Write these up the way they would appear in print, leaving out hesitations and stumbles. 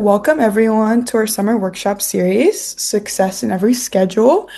Welcome everyone to our summer workshop series, Success in Every Schedule.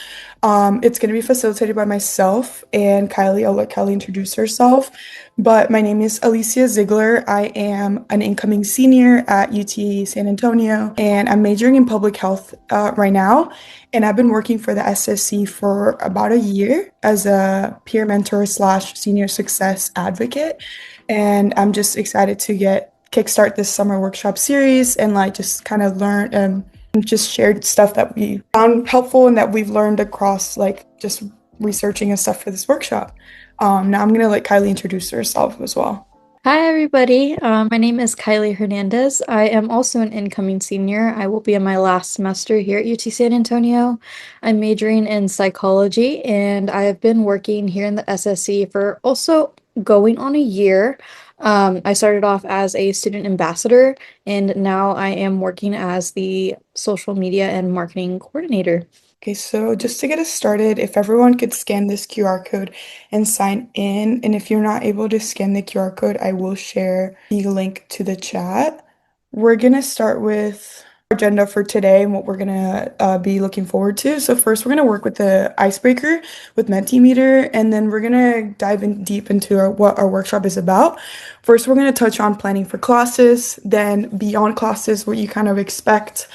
It's going to be facilitated by myself and Kylie. I'll let Kylie introduce herself. But my name is Alicia Ziegler. I am an incoming senior at UT San Antonio, and I'm majoring in public health right now. And I've been working for the SSC for about a year as a peer mentor slash senior success advocate. And I'm just excited to get kickstart this summer workshop series and like just kind of learn and just shared stuff that we found helpful and that we've learned across like just researching and stuff for this workshop. Now I'm gonna let Kylie introduce herself as well. Hi, everybody. My name is Kylie Hernandez. I am also an incoming senior. I will be in my last semester here at UT San Antonio. I'm majoring in psychology, and I have been working here in the SSC for also going on a year. I started off as a student ambassador, and now I am working as the social media and marketing coordinator. Okay, so just to get us started, if everyone could scan this QR code and sign in, and if you're not able to scan the QR code, I will share the link to the chat. We're gonna start with our agenda for today and what we're gonna be looking forward to. So first, we're gonna work with the icebreaker with Mentimeter, and then we're gonna dive in deep into what our workshop is about. First, we're gonna touch on planning for classes, then beyond classes, what you kind of expect.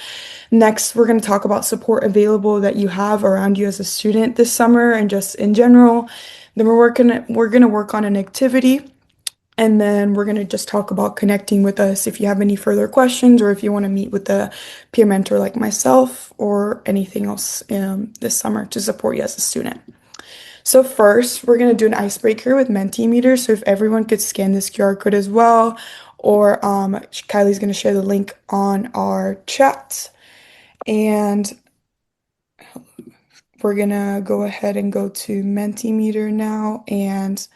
Next, we're going to talk about support available that you have around you as a student this summer and just in general. Then we're going to work on an activity, and then we're going to just talk about connecting with us if you have any further questions or if you want to meet with a peer mentor like myself or anything else this summer to support you as a student. So first, we're going to do an icebreaker with Mentimeter. So if everyone could scan this QR code as well, or Kylie's going to share the link on our chat. And we're gonna go ahead and go to Mentimeter now. And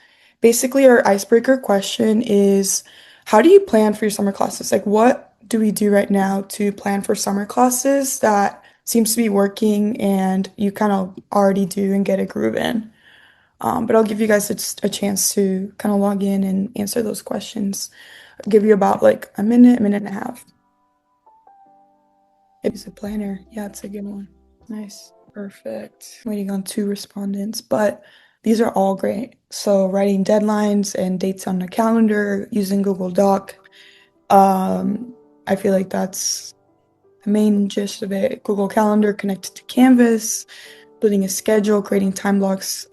basically, our icebreaker question is, how do you plan for your summer classes? Like, what do we do right now to plan for summer classes that seems to be working and you kind of already do and get a groove in? But I'll give you guys a chance to kind of log in and answer those questions. I'll give you about like a minute and a half. It's a planner. Yeah, it's a good one. Nice. Perfect. Waiting on two respondents, but these are all great. So writing deadlines and dates on the calendar using Google Doc. I feel like that's the main gist of it. Google Calendar connected to Canvas, building a schedule, creating time blocks.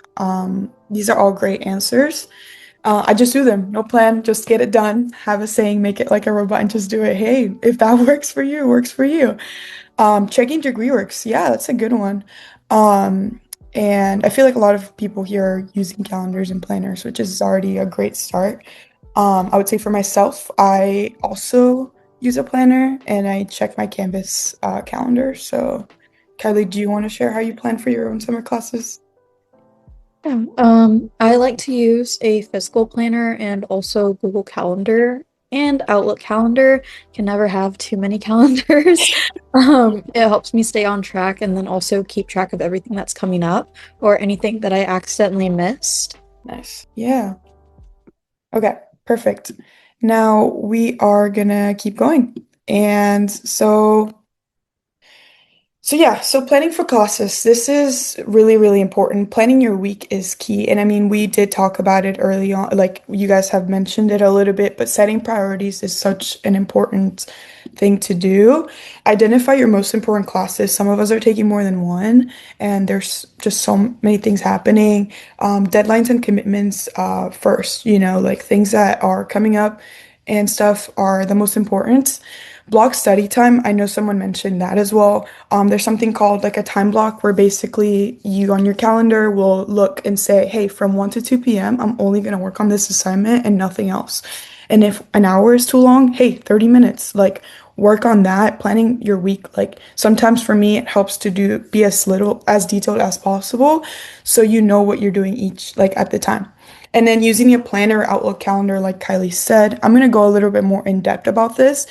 These are all great answers. I just do them. No plan, just get it done. Have a saying, make it like a robot and just do it. Hey, if that works for you, it works for you. Checking degree works. Yeah, that's a good one. Um, and I feel like a lot of people here are using calendars and planners, which is already a great start. I would say for myself, I also use a planner and I check my Canvas calendar. So, Kylie, do you want to share how you plan for your own summer classes? Yeah. I like to use a physical planner and also Google Calendar and Outlook Calendar. Can never have too many calendars. It helps me stay on track and then also keep track of everything that's coming up or anything that I accidentally missed. Nice. Yeah. Okay, perfect. Now we are gonna keep going. And so planning for classes, this is really, really important. Planning your week is key. And I mean, we did talk about it early on, like you guys have mentioned it a little bit, but setting priorities is such an important thing to do. Identify your most important classes. Some of us are taking more than one, and there's just so many things happening. Deadlines and commitments first, like things that are coming up and stuff are the most important. Block study time, I know someone mentioned that as well. There's something called like a time block where basically you on your calendar will look and say, hey, from 1 to 2 p.m., I'm only going to work on this assignment and nothing else. And if an hour is too long, hey, 30 minutes, like work on that, planning your week. Like sometimes for me, it helps to be as little as detailed as possible so you know what you're doing each, like at the time. And then using a planner or Outlook calendar, like Kylie said, I'm gonna go a little bit more in depth about this,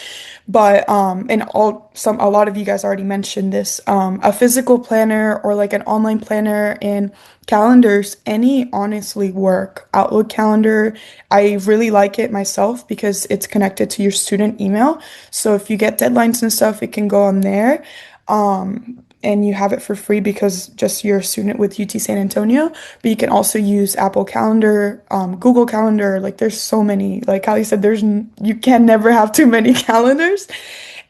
but and a lot of you guys already mentioned this. A physical planner or like an online planner and calendars, any honestly work. Outlook calendar, I really like it myself because it's connected to your student email. So if you get deadlines and stuff, it can go on there. And you have it for free because just you're a student with UT San Antonio. But you can also use Apple Calendar, Google Calendar. Like there's so many. Like Callie said, you can never have too many calendars.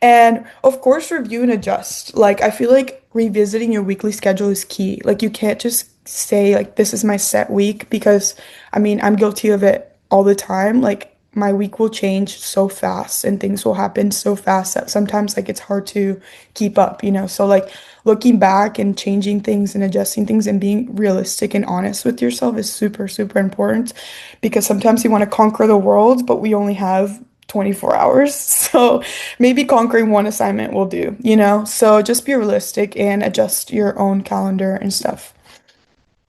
And of course, review and adjust. Like I feel like revisiting your weekly schedule is key. Like you can't just say like this is my set week because I mean I'm guilty of it all the time. Like my week will change so fast and things will happen so fast that sometimes like it's hard to keep up, you know? So like looking back and changing things and adjusting things and being realistic and honest with yourself is super, super important because sometimes you want to conquer the world, but we only have 24 hours. So maybe conquering one assignment will do, you know? So just be realistic and adjust your own calendar and stuff.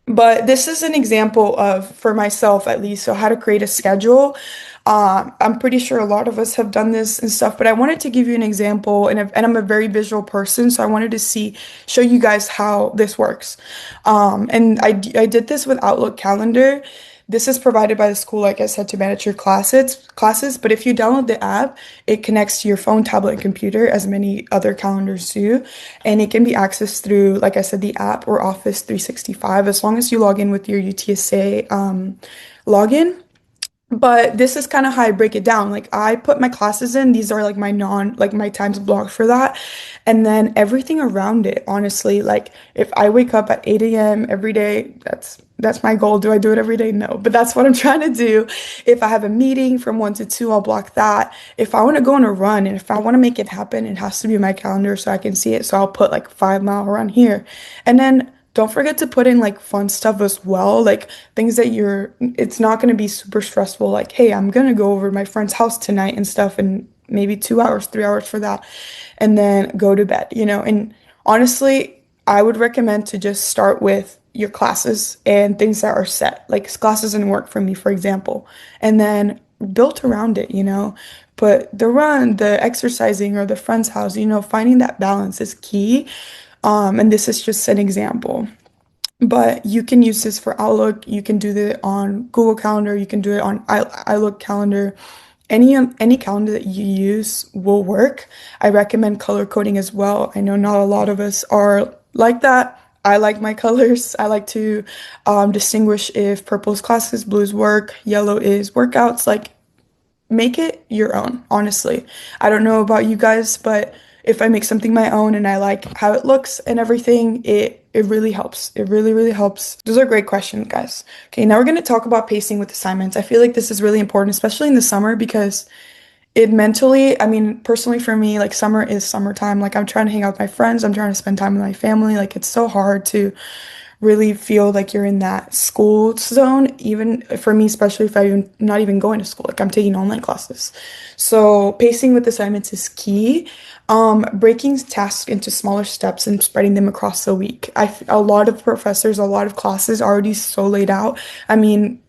But this is an example of, for myself at least, so how to create a schedule. I'm pretty sure a lot of us have done this and stuff, but I wanted to give you an example, and I'm a very visual person, so I wanted to show you guys how this works. And I did this with Outlook Calendar. This is provided by the school, like I said, to manage your classes. But if you download the app, it connects to your phone, tablet, and computer, as many other calendars do. And it can be accessed through, like I said, the app or Office 365, as long as you log in with your UTSA login. But this is kind of how I break it down. Like I put my classes in, these are like like my times blocked for that. And then everything around it, honestly, like if I wake up at 8 a.m. every day, that's my goal. Do I do it every day? No, but that's what I'm trying to do. If I have a meeting from 1 to 2, I'll block that. If I want to go on a run and if I want to make it happen, it has to be in my calendar so I can see it. So I'll put like 5 mile run here. And then don't forget to put in like fun stuff as well, like things that it's not going to be super stressful. Like, hey, I'm going to go over to my friend's house tonight and stuff, and maybe 2 hours, 3 hours for that, and then go to bed, you know? And honestly, I would recommend to just start with your classes and things that are set, like classes and work for me, for example, and then built around it, you know? But the run, the exercising, or the friend's house, you know, finding that balance is key. And this is just an example. But you can use this for Outlook. You can do it on Google Calendar. You can do it on iLook Calendar. Any calendar that you use will work. I recommend color coding as well. I know not a lot of us are like that. I like my colors. I like to distinguish if purple is classes, blue is work, yellow is workouts. Like make it your own, honestly. I don't know about you guys, but if I make something my own and I like how it looks and everything, it really helps. It really, really helps. Those are great questions, guys. Okay, now we're going to talk about pacing with assignments. I feel like this is really important, especially in the summer, because it mentally, I mean, personally for me, like summer is summertime. Like I'm trying to hang out with my friends, I'm trying to spend time with my family. Like it's so hard to really feel like you're in that school zone, even for me, especially if I'm not even going to school, like I'm taking online classes. So pacing with assignments is key. Breaking tasks into smaller steps and spreading them across the week. A lot of professors, a lot of classes are already so laid out. I mean,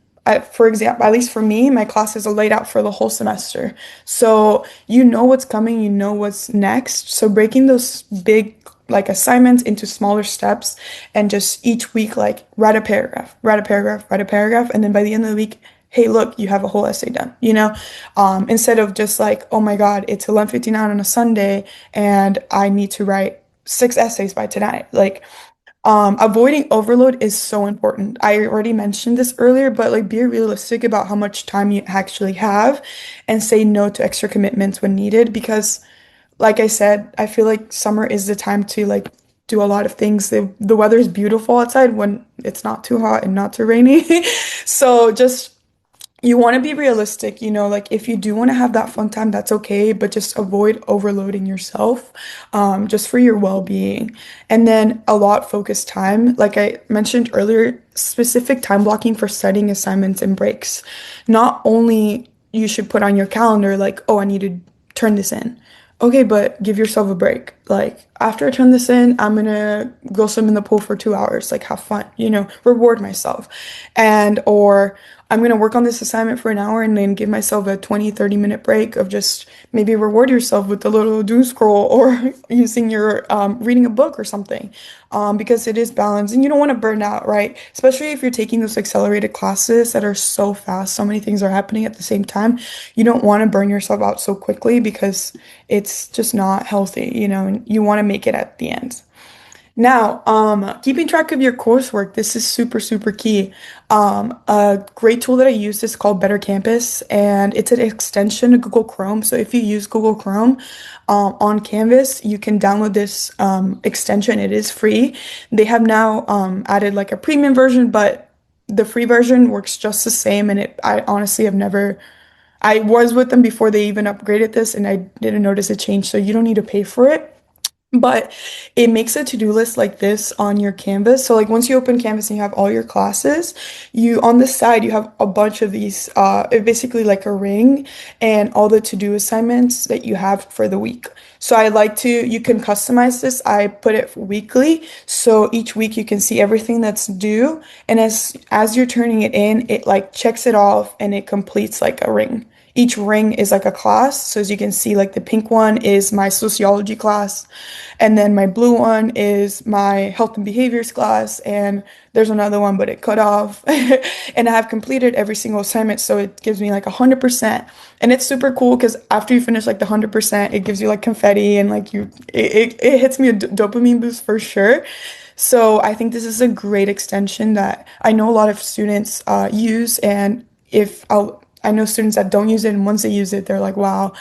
for example, at least for me, my classes are laid out for the whole semester. So you know what's coming, you know what's next. So breaking those big like assignments into smaller steps and just each week like write a paragraph, write a paragraph, write a paragraph, and then by the end of the week, hey, look, you have a whole essay done, you know? Instead of just like, oh my God, it's 11:59 on a Sunday and I need to write 6 essays by tonight. Like avoiding overload is so important. I already mentioned this earlier, but like be realistic about how much time you actually have and say no to extra commitments when needed because like I said, I feel like summer is the time to like do a lot of things. The weather is beautiful outside when it's not too hot and not too rainy. So just you want to be realistic, you know, like if you do want to have that fun time, that's okay, but just avoid overloading yourself, just for your well-being. And then a lot focused time, like I mentioned earlier, specific time blocking for studying assignments and breaks. Not only you should put on your calendar, like, oh, I need to turn this in. Okay, but give yourself a break. like after I turn this in, I'm gonna go swim in the pool for 2 hours, like have fun, reward myself. And or I'm gonna work on this assignment for an hour and then give myself a 20, 30-minute break of just maybe reward yourself with a little doom scroll or using your reading a book or something. Because it is balanced and you don't want to burn out, right? Especially if you're taking those accelerated classes that are so fast, so many things are happening at the same time. You don't want to burn yourself out so quickly because it's just not healthy, and you want to make it at the end. Now, keeping track of your coursework, this is super, super key. A great tool that I use is called Better Campus, and it's an extension of Google Chrome. So if you use Google Chrome, on Canvas, you can download this extension. It is free. They have now added like a premium version, but the free version works just the same. And I honestly have never I was with them before they even upgraded this, and I didn't notice a change. So you don't need to pay for it. But it makes a to-do list like this on your Canvas. So like once you open Canvas and you have all your classes, you on the side you have a bunch of these basically like a ring and all the to-do assignments that you have for the week. So I like to you can customize this. I put it weekly. So each week you can see everything that's due and as you're turning it in, it like checks it off and it completes like a ring. Each ring is like a class. So as you can see, like the pink one is my sociology class, and then my blue one is my health and behaviors class, and there's another one, but it cut off. And I have completed every single assignment, so it gives me like 100%. And it's super cool because after you finish like the 100%, it gives you like confetti and like it hits me a dopamine boost for sure. So I think this is a great extension that I know a lot of students use, and I know students that don't use it, and once they use it, they're like, wow,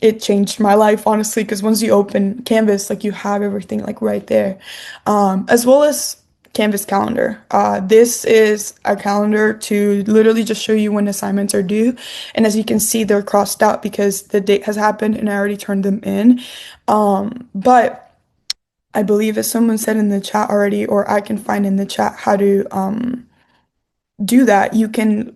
it changed my life, honestly, because once you open Canvas, like you have everything like right there, as well as Canvas calendar. This is a calendar to literally just show you when assignments are due. And as you can see, they're crossed out because the date has happened and I already turned them in. But I believe as someone said in the chat already, or I can find in the chat how to do that, you can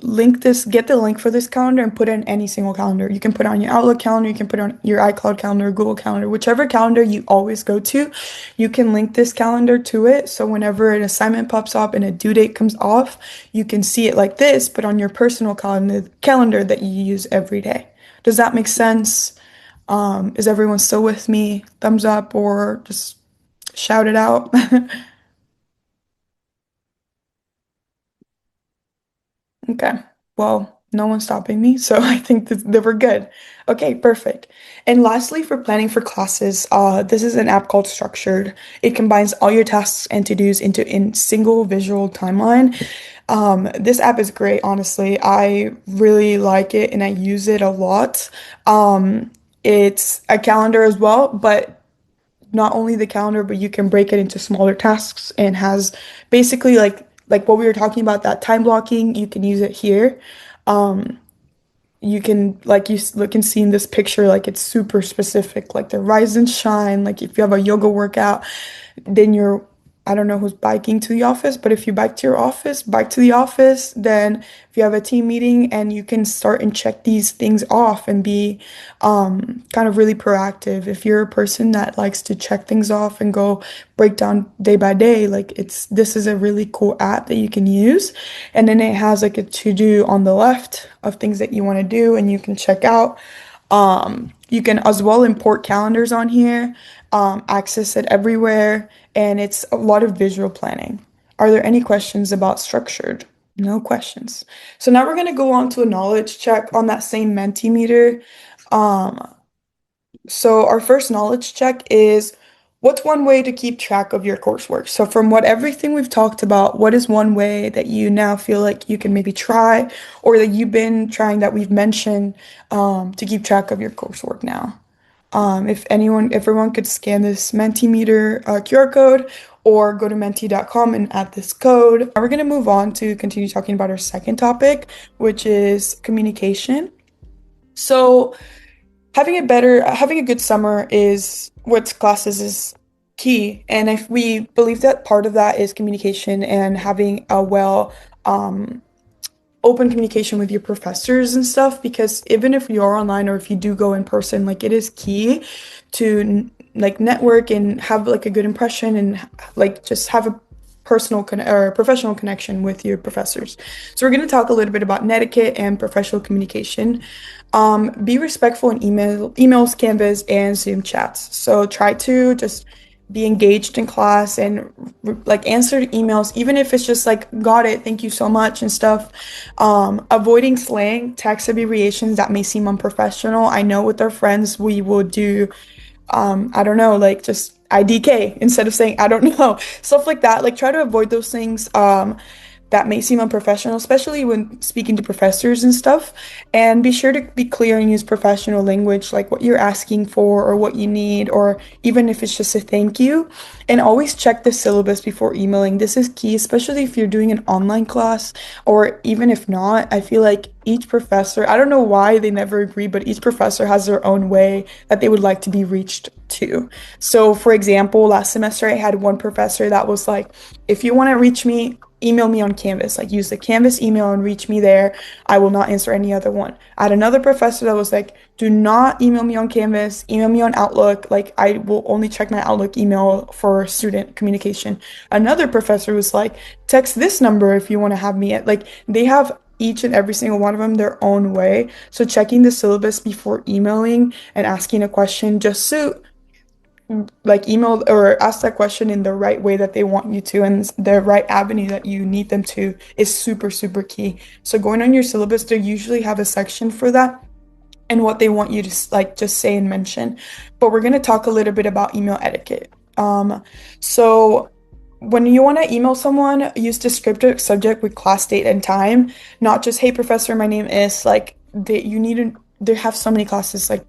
get the link for this calendar and put it in any single calendar. You can put it on your Outlook calendar, you can put it on your iCloud calendar, Google Calendar, whichever calendar you always go to, you can link this calendar to it. So whenever an assignment pops up and a due date comes off, you can see it like this, but on your personal calendar that you use every day. Does that make sense? Is everyone still with me? Thumbs up or just shout it out. Okay. Well, no one's stopping me, so I think that we're good. Okay, perfect. And lastly, for planning for classes, this is an app called Structured. It combines all your tasks and to-dos into in single visual timeline. This app is great, honestly. I really like it and I use it a lot. It's a calendar as well, but not only the calendar, but you can break it into smaller tasks and has basically like what we were talking about, that time blocking, you can use it here. Um, you can like look and see in this picture like it's super specific like the rise and shine like if you have a yoga workout then you're I don't know who's biking to the office, but if you bike to the office, then if you have a team meeting and you can start and check these things off and be kind of really proactive. If you're a person that likes to check things off and go break down day by day, like this is a really cool app that you can use. And then it has like a to-do on the left of things that you want to do and you can check out. You can as well import calendars on here, access it everywhere, and it's a lot of visual planning. Are there any questions about structured? No questions. So now we're going to go on to a knowledge check on that same Mentimeter. Um, so our first knowledge check is what's one way to keep track of your coursework? So from what everything we've talked about, what is one way that you now feel like you can maybe try or that you've been trying that we've mentioned to keep track of your coursework now? If everyone could scan this Mentimeter QR code or go to menti.com and add this code. We're going to move on to continue talking about our second topic, which is communication. So having a good summer is what classes is key. And if we believe that part of that is communication and having a um, open communication with your professors and stuff, because even if you are online or if you do go in person, like it is key to like network and have like a good impression and like just have a or professional connection with your professors. So we're going to talk a little bit about netiquette and professional communication. Be respectful in emails, Canvas, and Zoom chats. So try to just be engaged in class and like answer emails, even if it's just like, got it, thank you so much and stuff. Avoiding slang, text abbreviations that may seem unprofessional. I know with our friends, we will do I don't know, like just IDK instead of saying I don't know, stuff like that. Like try to avoid those things that may seem unprofessional, especially when speaking to professors and stuff. And be sure to be clear and use professional language, like what you're asking for or what you need, or even if it's just a thank you. And always check the syllabus before emailing. This is key, especially if you're doing an online class, or even if not. I feel like each professor, I don't know why they never agree, but each professor has their own way that they would like to be reached to. So, for example, last semester I had one professor that was like, if you want to reach me, email me on Canvas. Like, use the Canvas email and reach me there. I will not answer any other one. I had another professor that was like, do not email me on Canvas, email me on Outlook. Like, I will only check my Outlook email for student communication. Another professor was like, text this number if you want to have me at, like, they have each and every single one of them their own way. So checking the syllabus before emailing and asking a question just so like email or ask that question in the right way that they want you to and the right avenue that you need them to is super, super key. So going on your syllabus, they usually have a section for that and what they want you to like just say and mention. But we're going to talk a little bit about email etiquette. So when you want to email someone, use descriptive subject with class date and time, not just, hey, professor, my name is like you need to, they have so many classes, like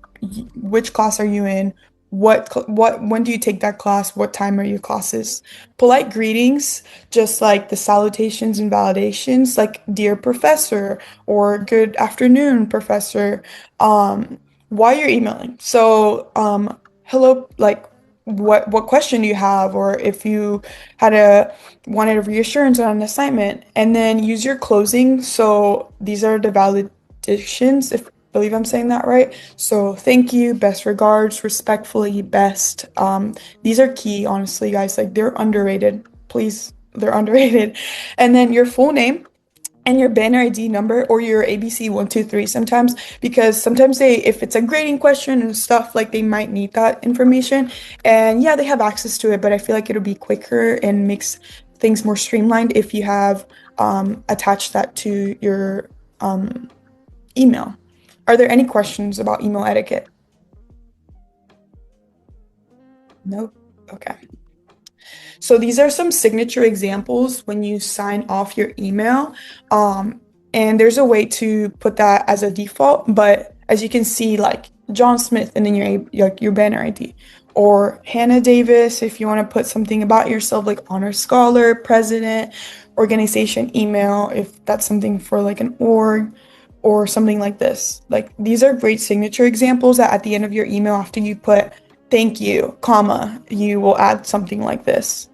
which class are you in? When do you take that class? What time are your classes? Polite greetings, just like the salutations and validations, like dear professor or good afternoon, professor. While you're emailing. So, hello, like what question do you have? Or if you had a wanted a reassurance on an assignment, and then use your closing. So these are the validations, if I believe I'm saying that right. So thank you, best regards, respectfully, best. These are key, honestly, guys. Like they're underrated. Please, they're underrated. And then your full name and your banner ID number or your ABC 123 sometimes because sometimes they if it's a grading question and stuff like they might need that information and yeah they have access to it but I feel like it'll be quicker and makes things more streamlined if you have attached that to your email. Are there any questions about email etiquette? No. Okay. So these are some signature examples when you sign off your email. And there's a way to put that as a default, but as you can see, like John Smith and then your banner ID. Or Hannah Davis, if you want to put something about yourself, like honor scholar, president, organization email, if that's something for like an org or something like this. Like these are great signature examples that at the end of your email, after you put thank you, comma, you will add something like this.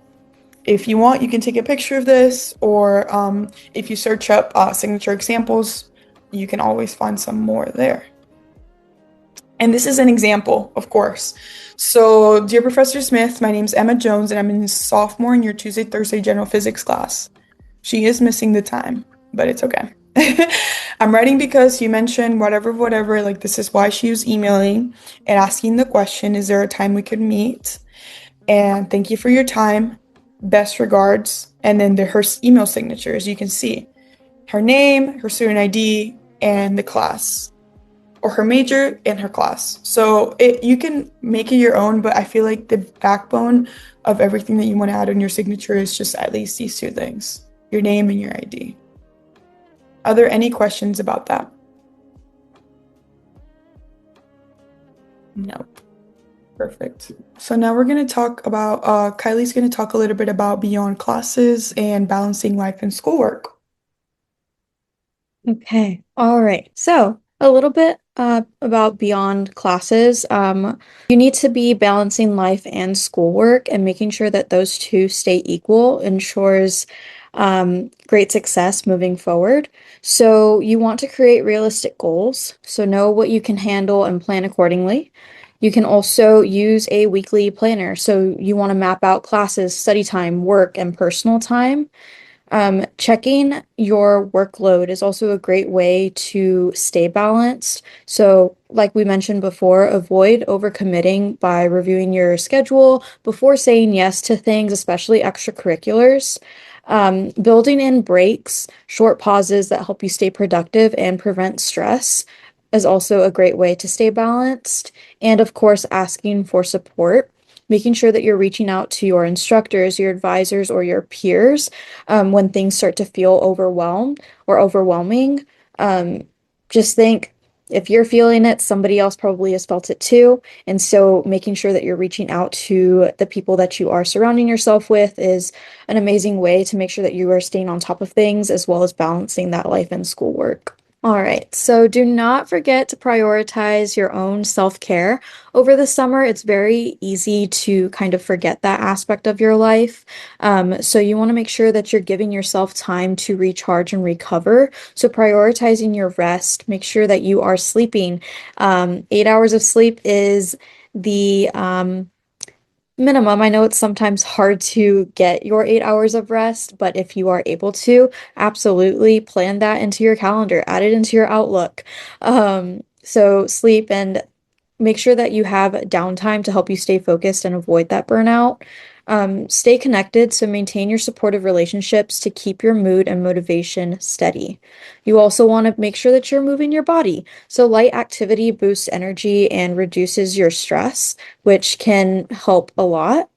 If you want, you can take a picture of this, or if you search up signature examples, you can always find some more there. And this is an example, of course. So, dear Professor Smith, my name's Emma Jones, and I'm in sophomore in your Tuesday, Thursday general physics class. She is missing the time, but it's okay. I'm writing because you mentioned whatever, whatever. Like, this is why she was emailing and asking the question, is there a time we could meet? And thank you for your time. Best regards. And then her email signature, as you can see, her name, her student ID, and the class, or her major and her class. So you can make it your own, but I feel like the backbone of everything that you want to add on your signature is just at least these two things, your name and your ID. Are there any questions about that? No. Perfect. So now we're going to talk about, Kylie's going to talk a little bit about beyond classes and balancing life and schoolwork. Okay. All right. So a little bit about beyond classes. You need to be balancing life and schoolwork and making sure that those two stay equal ensures great success moving forward. So you want to create realistic goals. So know what you can handle and plan accordingly. You can also use a weekly planner. So you want to map out classes, study time, work, and personal time. Checking your workload is also a great way to stay balanced. So, like we mentioned before, avoid overcommitting by reviewing your schedule before saying yes to things, especially extracurriculars. Building in breaks, short pauses that help you stay productive and prevent stress is also a great way to stay balanced. And of course, asking for support, making sure that you're reaching out to your instructors, your advisors, or your peers when things start to feel overwhelmed or overwhelming. Um, just think if you're feeling it, somebody else probably has felt it too. And so making sure that you're reaching out to the people that you are surrounding yourself with is an amazing way to make sure that you are staying on top of things as well as balancing that life and schoolwork. All right, so do not forget to prioritize your own self-care. Over the summer, it's very easy to kind of forget that aspect of your life. So you want to make sure that you're giving yourself time to recharge and recover. So prioritizing your rest, make sure that you are sleeping. 8 hours of sleep is the minimum. I know it's sometimes hard to get your 8 hours of rest, but if you are able to, absolutely plan that into your calendar, add it into your Outlook. So sleep and make sure that you have downtime to help you stay focused and avoid that burnout. Stay connected, so maintain your supportive relationships to keep your mood and motivation steady. You also want to make sure that you're moving your body. So light activity boosts energy and reduces your stress, which can help a lot.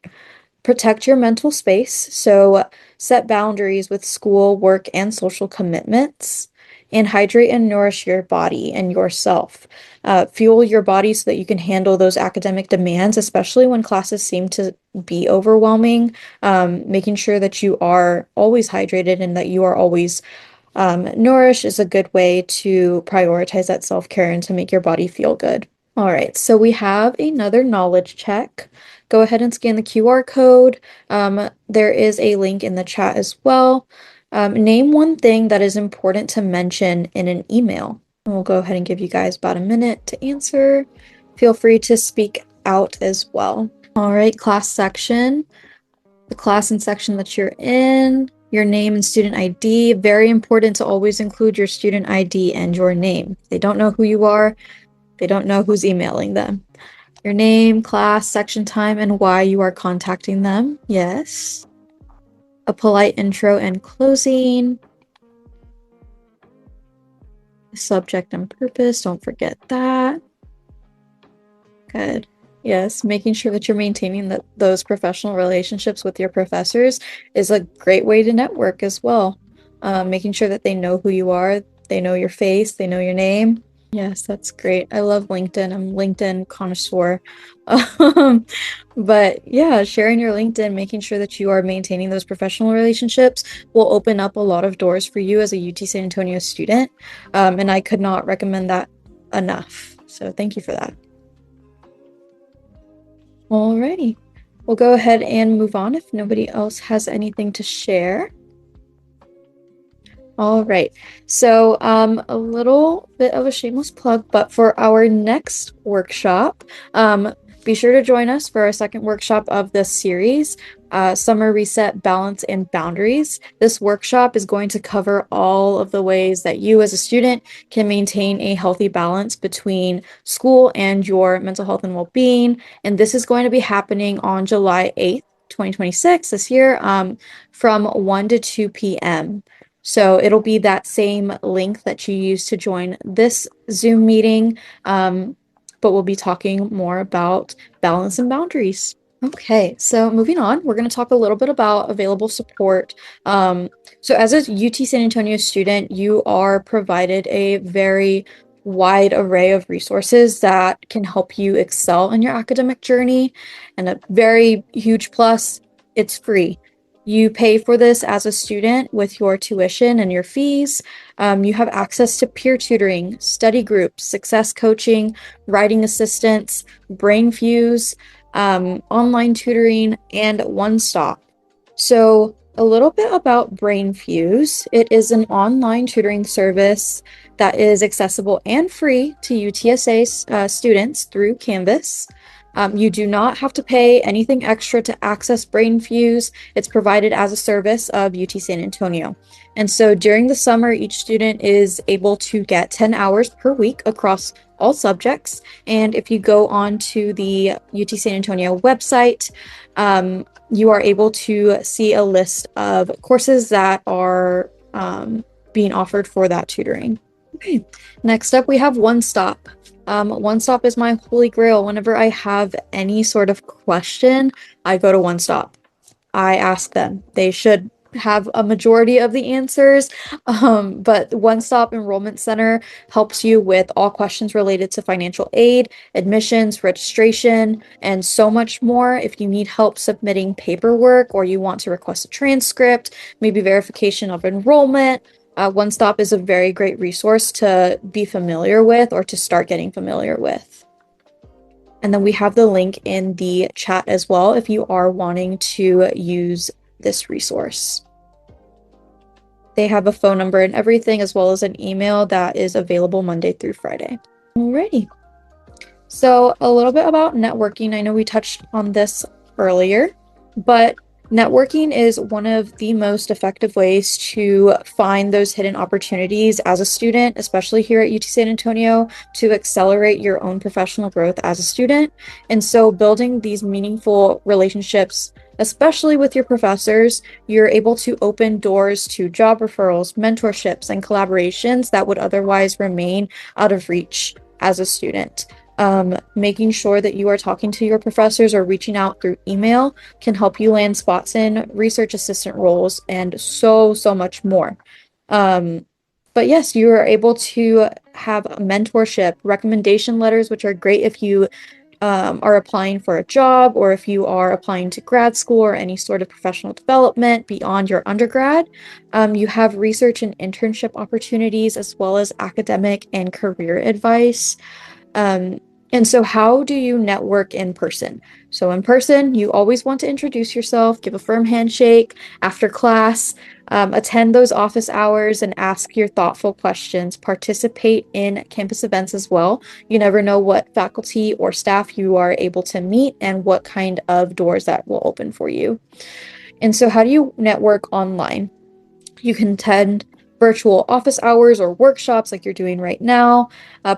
Protect your mental space. So set boundaries with school, work, and social commitments. And hydrate and nourish your body and yourself. Fuel your body so that you can handle those academic demands, especially when classes seem to be overwhelming. Making sure that you are always hydrated and that you are always nourished is a good way to prioritize that self-care and to make your body feel good. All right, so we have another knowledge check. Go ahead and scan the QR code. There is a link in the chat as well. Name one thing that is important to mention in an email. And we'll go ahead and give you guys about a minute to answer. Feel free to speak out as well. All right, class section, the class and section that you're in, your name and student ID. Very important to always include your student ID and your name. If they don't know who you are, they don't know who's emailing them. Your name, class, section time, and why you are contacting them. Yes. A polite intro and closing. Subject and purpose. Don't forget that. Good. Yes, making sure that you're maintaining those professional relationships with your professors is a great way to network as well. Making sure that they know who you are, they know your face, they know your name. Yes, that's great. I love LinkedIn. I'm LinkedIn connoisseur. Um, but yeah, sharing your LinkedIn, making sure that you are maintaining those professional relationships will open up a lot of doors for you as a UT San Antonio student. And I could not recommend that enough. So thank you for that. Alrighty. We'll go ahead and move on if nobody else has anything to share. All right. So, a little bit of a shameless plug, but for our next workshop, be sure to join us for our second workshop of this series, Summer Reset, Balance, and Boundaries. This workshop is going to cover all of the ways that you as a student can maintain a healthy balance between school and your mental health and well-being. And this is going to be happening on July 8th, 2026, this year, from 1 to 2 p.m. So it'll be that same link that you use to join this Zoom meeting, but we'll be talking more about balance and boundaries. Okay, so moving on, we're going to talk a little bit about available support. So as a UT San Antonio student, you are provided a very wide array of resources that can help you excel in your academic journey. And a very huge plus, it's free. You pay for this as a student with your tuition and your fees. You have access to peer tutoring, study groups, success coaching, writing assistance, brain fuse, online tutoring, and one stop. So A little bit about BrainFuse. It is an online tutoring service that is accessible and free to UTSA students through Canvas. You do not have to pay anything extra to access BrainFuse. It's provided as a service of UT San Antonio. And so during the summer, each student is able to get 10 hours per week across all subjects. And if you go on to the UT San Antonio website, you are able to see a list of courses that are being offered for that tutoring. Okay, next up we have One Stop. One Stop is my holy grail. Whenever I have any sort of question, I go to One Stop. I ask them. They should have a majority of the answers. But One Stop Enrollment Center helps you with all questions related to financial aid, admissions, registration, and so much more. If you need help submitting paperwork or you want to request a transcript, maybe verification of enrollment, One Stop is a very great resource to be familiar with or to start getting familiar with. And then we have the link in the chat as well if you are wanting to use this resource. They have a phone number and everything, as well as an email that is available Monday through Friday. Alrighty. So a little bit about networking. I know we touched on this earlier, but networking is one of the most effective ways to find those hidden opportunities as a student, especially here at UT San Antonio, to accelerate your own professional growth as a student. And so building these meaningful relationships, especially with your professors, you're able to open doors to job referrals, mentorships, and collaborations that would otherwise remain out of reach as a student. Making sure that you are talking to your professors or reaching out through email can help you land spots in research assistant roles and so much more. But yes, you are able to have mentorship, recommendation letters, which are great if you are applying for a job or if you are applying to grad school or any sort of professional development beyond your undergrad. You have research and internship opportunities as well as academic and career advice. And so how do you network in person? So in person, you always want to introduce yourself, give a firm handshake after class, attend those office hours and ask your thoughtful questions, participate in campus events as well. You never know what faculty or staff you are able to meet and what kind of doors that will open for you. And so how do you network online? You can attend virtual office hours or workshops like you're doing right now,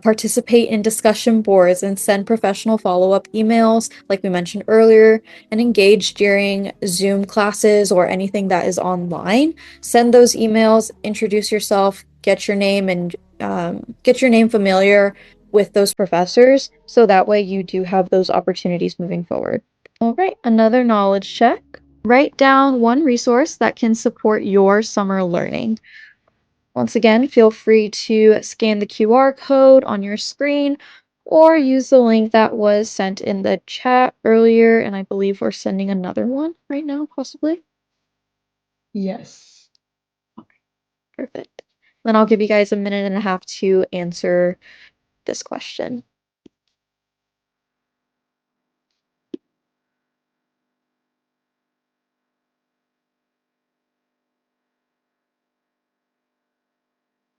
participate in discussion boards and send professional follow-up emails like we mentioned earlier, and engage during Zoom classes or anything that is online. Send those emails, introduce yourself, get your name and get your name familiar with those professors so that way you do have those opportunities moving forward. All right, another knowledge check. Write down one resource that can support your summer learning. Once again, feel free to scan the QR code on your screen or use the link that was sent in the chat earlier, and I believe we're sending another one right now, possibly. Yes. Perfect. Then I'll give you guys a minute and a half to answer this question.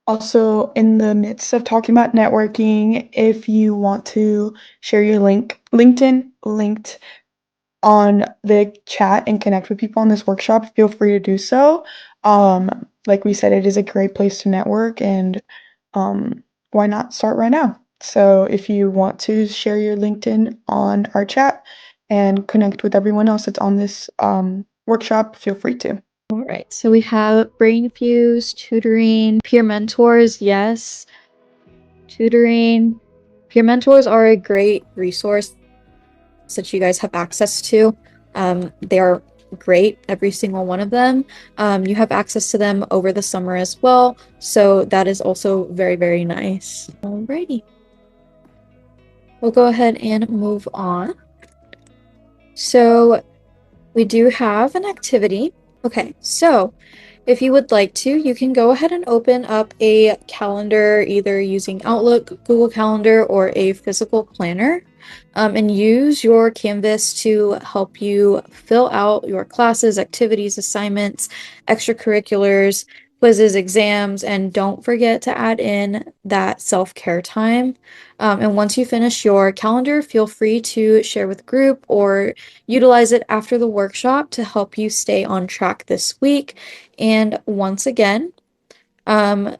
Also, in the midst of talking about networking, if you want to share your LinkedIn linked on the chat and connect with people on this workshop, feel free to do so. Like we said, it is a great place to network, and why not start right now? So if you want to share your LinkedIn on our chat and connect with everyone else that's on this workshop, feel free to. All right, so we have BrainFuse, tutoring, peer mentors, yes. Tutoring. Peer mentors are a great resource that you guys have access to. They are great, every single one of them. You have access to them over the summer as well, so that is also very nice. Alrighty. We'll go ahead and move on. So we do have an activity. Okay, so if you would like to, you can go ahead and open up a calendar, either using Outlook, Google Calendar, or a physical planner. and use your Canvas to help you fill out your classes, activities, assignments, extracurriculars, quizzes, exams, and don't forget to add in that self-care time. And once you finish your calendar, feel free to share with group or utilize it after the workshop to help you stay on track this week. And once again, um,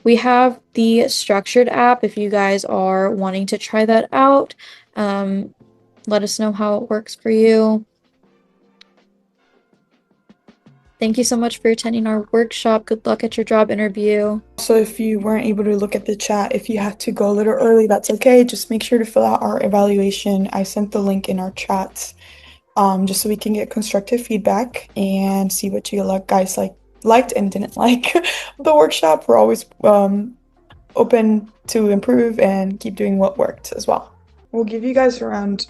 we have the structured app if you guys are wanting to try that out. Um, let us know how it works for you. Thank you so much for attending our workshop. Good luck at your job interview. So if you weren't able to look at the chat, if you have to go a little early, that's okay. Just make sure to fill out our evaluation. I sent the link in our chats, just so we can get constructive feedback and see what you like, guys liked and didn't like the workshop. We're always open to improve and keep doing what worked as well. We'll give you guys around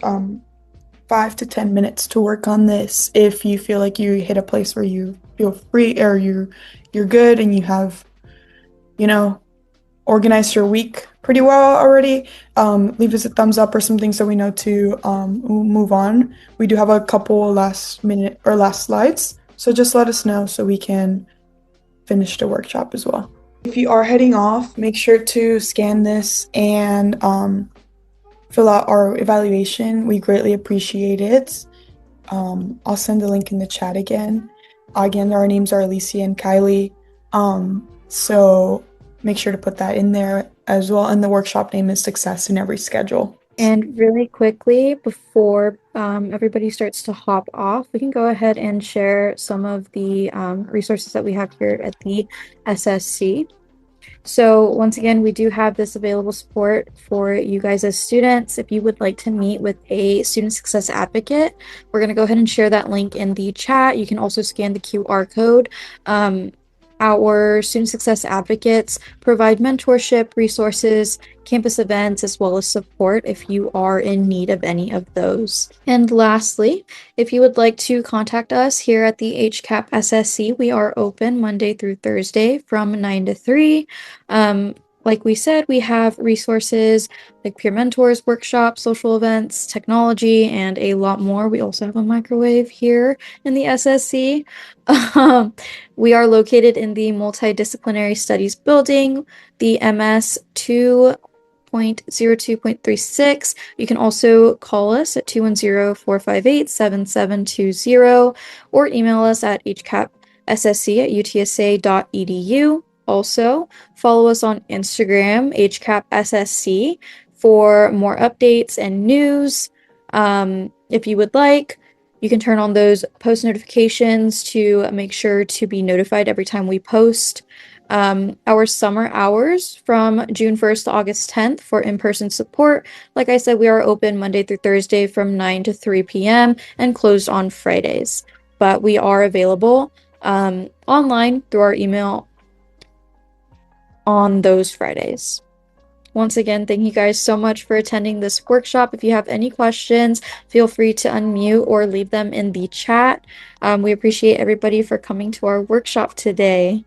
5 to 10 minutes to work on this. If you feel like you hit a place where you feel free or you're good and you have, you know, organized your week pretty well already, leave us a thumbs up or something so we know to move on. We do have a couple last minute or last slides, so just let us know so we can finish the workshop as well. If you are heading off, make sure to scan this and fill out our evaluation. We greatly appreciate it. I'll send the link in the chat again. Again, our names are Alicia and Kylie. So make sure to put that in there as well. And the workshop name is Success in Every Schedule. And really quickly, before everybody starts to hop off, we can go ahead and share some of the resources that we have here at the SSC. So once again, we do have this available support for you guys as students. If you would like to meet with a student success advocate, we're going to go ahead and share that link in the chat. You can also scan the QR code. Our student success advocates provide mentorship, resources, campus events, as well as support if you are in need of any of those. And lastly, if you would like to contact us here at the HCAP SSC, we are open Monday through Thursday from 9 to 3. Like we said, we have resources like peer mentors, workshops, social events, technology, and a lot more. We also have a microwave here in the SSC. We are located in the Multidisciplinary Studies building, the MS 2.02.36. You can also call us at 210-458-7720 or email us at hcapssc@utsa.edu. Also, follow us on Instagram, hcapssc, for more updates and news. If you would like, you can turn on those post notifications to make sure to be notified every time we post. Our summer hours from June 1st to August 10th for in-person support. Like I said, we are open Monday through Thursday from 9 to 3 p.m. and closed on Fridays. But we are available online through our email on those Fridays. Once again, thank you guys so much for attending this workshop. If you have any questions, feel free to unmute or leave them in the chat. We appreciate everybody for coming to our workshop today.